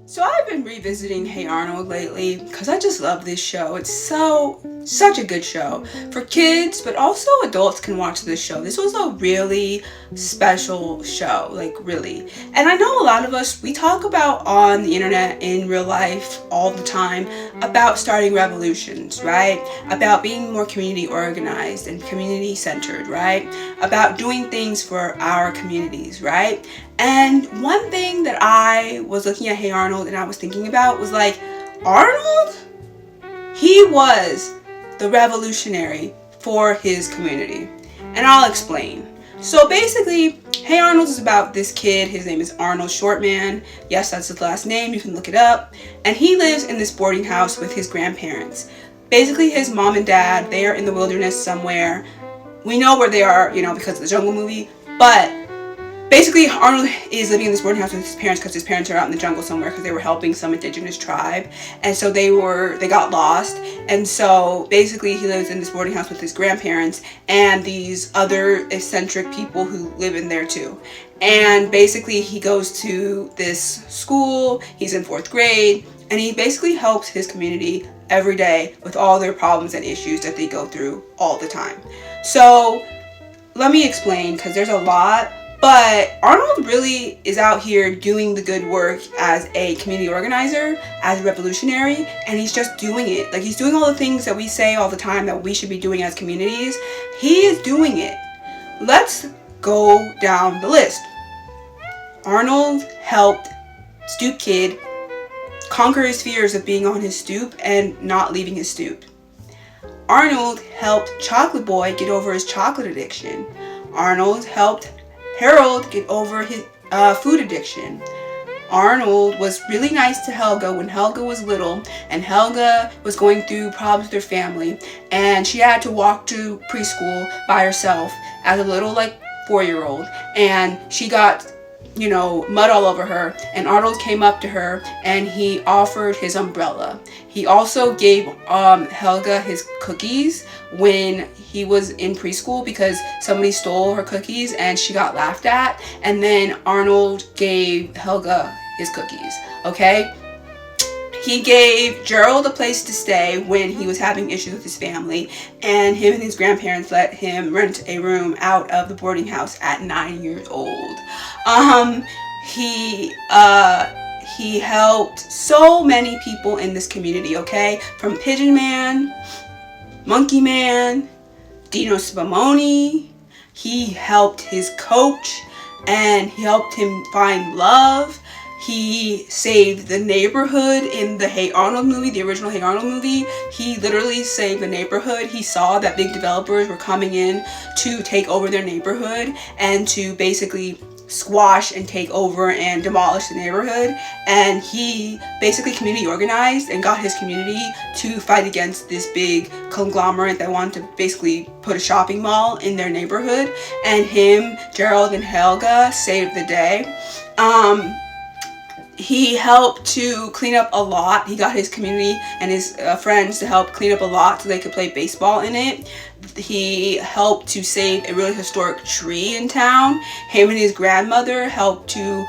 So I've been revisiting Hey Arnold lately because I just love this show. It's such a good show for kids, but also adults can watch this show. This was a really special show, like really. And I know a lot of us, we talk about on the internet in real life all the time about starting revolutions, right? About being more community organized and community centered, right? About doing things for our communities, right? And one thing that I was looking at Hey Arnold and I was thinking about was like, Arnold? He was the revolutionary for his community. And I'll explain. So basically, Hey Arnold is about this kid. His name is Arnold Shortman. Yes, that's his last name. You can look it up. And he lives in this boarding house with his grandparents. Basically, his mom and dad, they are in the wilderness somewhere. We know where they are, because of the Jungle movie. But basically, Arnold is living in this boarding house with his parents because his parents are out in the jungle somewhere because they were helping some indigenous tribe. And so they got lost. And so basically he lives in this boarding house with his grandparents and these other eccentric people who live in there too. And basically he goes to this school, he's in 4th grade, and he basically helps his community every day with all their problems and issues that they go through all the time. So let me explain because there's a lot. But Arnold really is out here doing the good work as a community organizer, as a revolutionary, and he's just doing it. Like, he's doing all the things that we say all the time that we should be doing as communities. He is doing it. Let's go down the list. Arnold helped Stoop Kid conquer his fears of being on his stoop and not leaving his stoop. Arnold helped Chocolate Boy get over his chocolate addiction. Arnold helped Harold get over his food addiction. Arnold was really nice to Helga when Helga was little, and Helga was going through problems with her family, and she had to walk to preschool by herself as a little 4-year-old, and she got mud all over her, and Arnold came up to her and he offered his umbrella. He also gave Helga his cookies when he was in preschool because somebody stole her cookies and she got laughed at, and then Arnold gave Helga his cookies, okay? He gave Gerald a place to stay when he was having issues with his family, and him and his grandparents let him rent a room out of the boarding house at 9 years old. He helped so many people in this community, okay? From Pigeon Man, Monkey Man, Dino Spumoni. He helped his coach, and he helped him find love. He saved the neighborhood in the Hey Arnold movie, the original Hey Arnold movie. He literally saved the neighborhood. He saw that big developers were coming in to take over their neighborhood and to basically squash and take over and demolish the neighborhood. And he basically community organized and got his community to fight against this big conglomerate that wanted to basically put a shopping mall in their neighborhood. And him, Gerald, and Helga saved the day. He helped to clean up a lot. He got his community and his friends to help clean up a lot so they could play baseball in it. He helped to save a really historic tree in town. Him and his grandmother helped to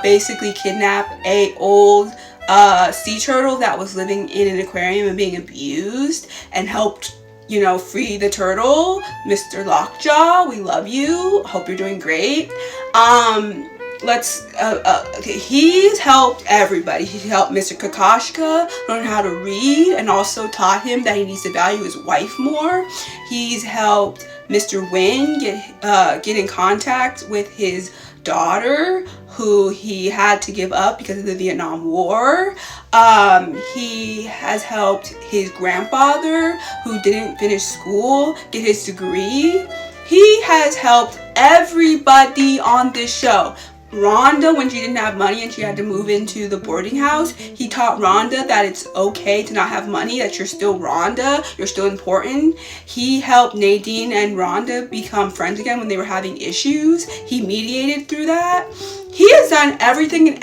basically kidnap a old sea turtle that was living in an aquarium and being abused, and helped free the turtle. Mr. Lockjaw, we love you. Hope you're doing great. He's helped everybody. He helped Mr. Kakashka learn how to read and also taught him that he needs to value his wife more. He's helped Mr. Wynn get in contact with his daughter, who he had to give up because of the Vietnam War. He has helped his grandfather, who didn't finish school, get his degree. He has helped everybody on this show. Rhonda, when she didn't have money and she had to move into the boarding house, he taught Rhonda that it's okay to not have money, that you're still Rhonda, you're still important. He helped Nadine and Rhonda become friends again when they were having issues. He mediated through that. He has done everything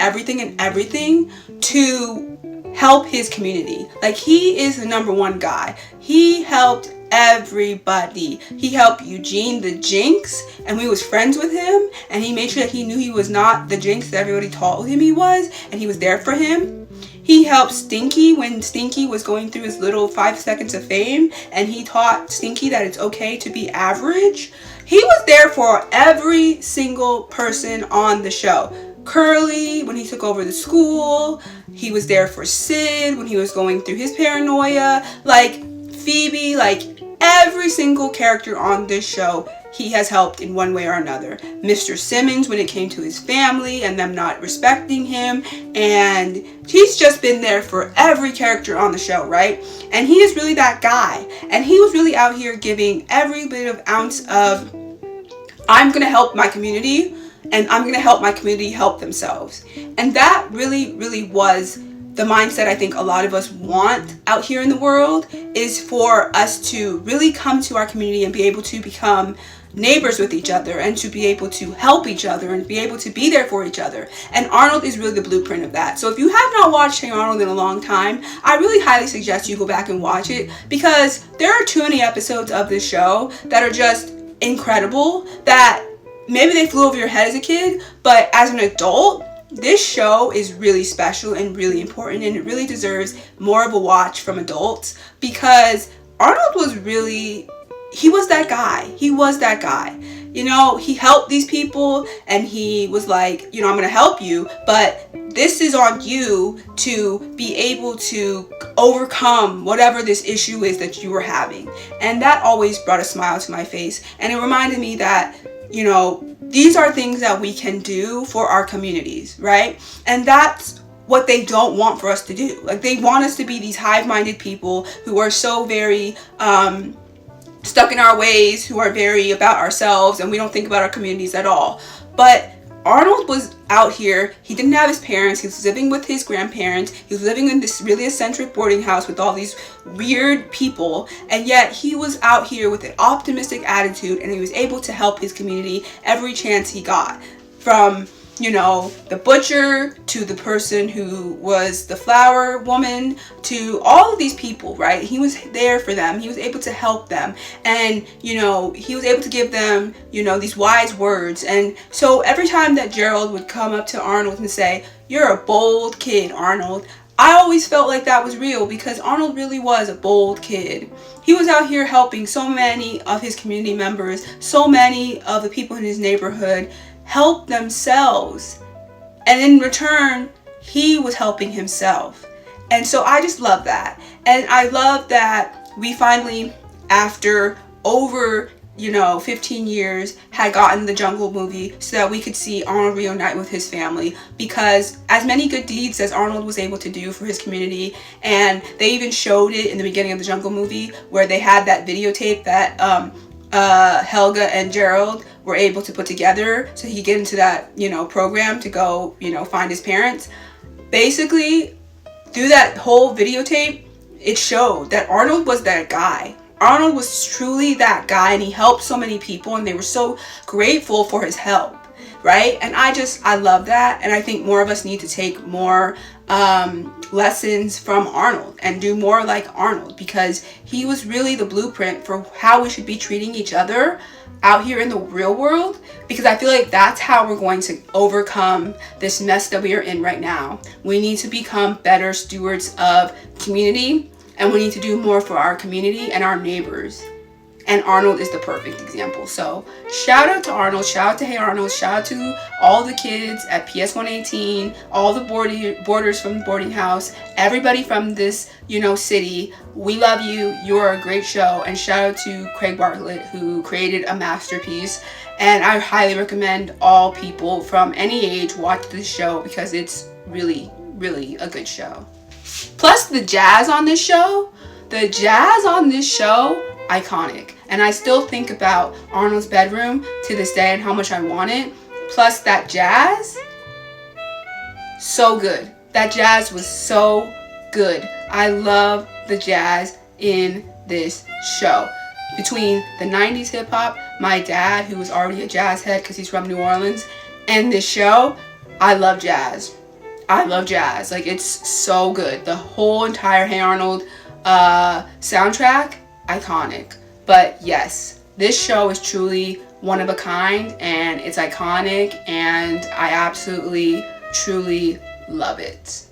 to help his community. He is the number one guy. He helped everybody. He helped Eugene the Jinx, and we was friends with him, and he made sure that he knew he was not the Jinx that everybody told him he was, and he was there for him. He helped Stinky when Stinky was going through his little 5 seconds of fame, and he taught Stinky that it's okay to be average. He was there for every single person on the show. Curly, when he took over the school, he was there for Sid when he was going through his paranoia, like Phoebe, like every single character on this show he has helped in one way or another. Mr. Simmons when it came to his family and them not respecting him, and he's just been there for every character on the show, right? And he is really that guy, and he was really out here giving every bit of ounce of, I'm gonna help my community, and I'm gonna help my community help themselves. And that really, really was the mindset I think a lot of us want out here in the world, is for us to really come to our community and be able to become neighbors with each other, and to be able to help each other, and be able to be there for each other. And Arnold is really the blueprint of that. So if you have not watched Hey Arnold in a long time, I really highly suggest you go back and watch it, because there are too many episodes of this show that are just incredible, that maybe they flew over your head as a kid, but as an adult, this show is really special and really important, and it really deserves more of a watch from adults, because Arnold was really, he was that guy. He was that guy. You know, he helped these people, and he was like, you know, I'm going to help you, but this is on you to be able to overcome whatever this issue is that you were having. And that always brought a smile to my face. And it reminded me that, you know, these are things that we can do for our communities, right? And that's what they don't want for us to do. Like, they want us to be these hive-minded people who are so very stuck in our ways, who are very about ourselves, and we don't think about our communities at all. But Arnold was out here. He didn't have his parents. He was living with his grandparents. He was living in this really eccentric boarding house with all these weird people, and yet he was out here with an optimistic attitude, and he was able to help his community every chance he got. From, you know, the butcher to the person who was the flower woman, to all of these people, right? He was there for them. He was able to help them, and, you know, he was able to give them, you know, these wise words. And so every time that Gerald would come up to Arnold and say, "You're a bold kid, Arnold," I always felt like that was real, because Arnold really was a bold kid. He was out here helping so many of his community members, so many of the people in his neighborhood help themselves, and in return he was helping himself. And so I just love that. And I love that we finally, after over, you know, 15 years, had gotten the Jungle movie so that we could see Arnold reunite with his family, because as many good deeds as Arnold was able to do for his community, and they even showed it in the beginning of the Jungle movie where they had that videotape that Helga and Gerald were able to put together so he could get into that, you know, program to go, you know, find his parents. Basically, through that whole videotape, it showed that Arnold was that guy. Arnold was truly that guy, and he helped so many people, and they were so grateful for his help, right? And I love that, and I think more of us need to take more lessons from Arnold and do more like Arnold, because he was really the blueprint for how we should be treating each other out here in the real world, because I feel like that's how we're going to overcome this mess that we are in right now. We need to become better stewards of community, and we need to do more for our community and our neighbors. And Arnold is the perfect example. So shout out to Arnold, shout out to Hey Arnold, shout out to all the kids at PS 118, all the boarders from the boarding house, everybody from this, you know, city. We love you. You're a great show. And shout out to Craig Bartlett, who created a masterpiece. And I highly recommend all people from any age watch this show, because it's really, really a good show. Plus the jazz on this show, iconic. And I still think about Arnold's bedroom to this day and how much I want it. Plus that jazz, so good. That jazz was so good. I love the jazz in this show. Between the 90s hip hop, my dad, who was already a jazz head because he's from New Orleans, and this show, I love jazz. I love jazz. Like, it's so good. The whole entire Hey Arnold soundtrack, iconic. But yes, this show is truly one of a kind, and it's iconic, and I absolutely, truly love it.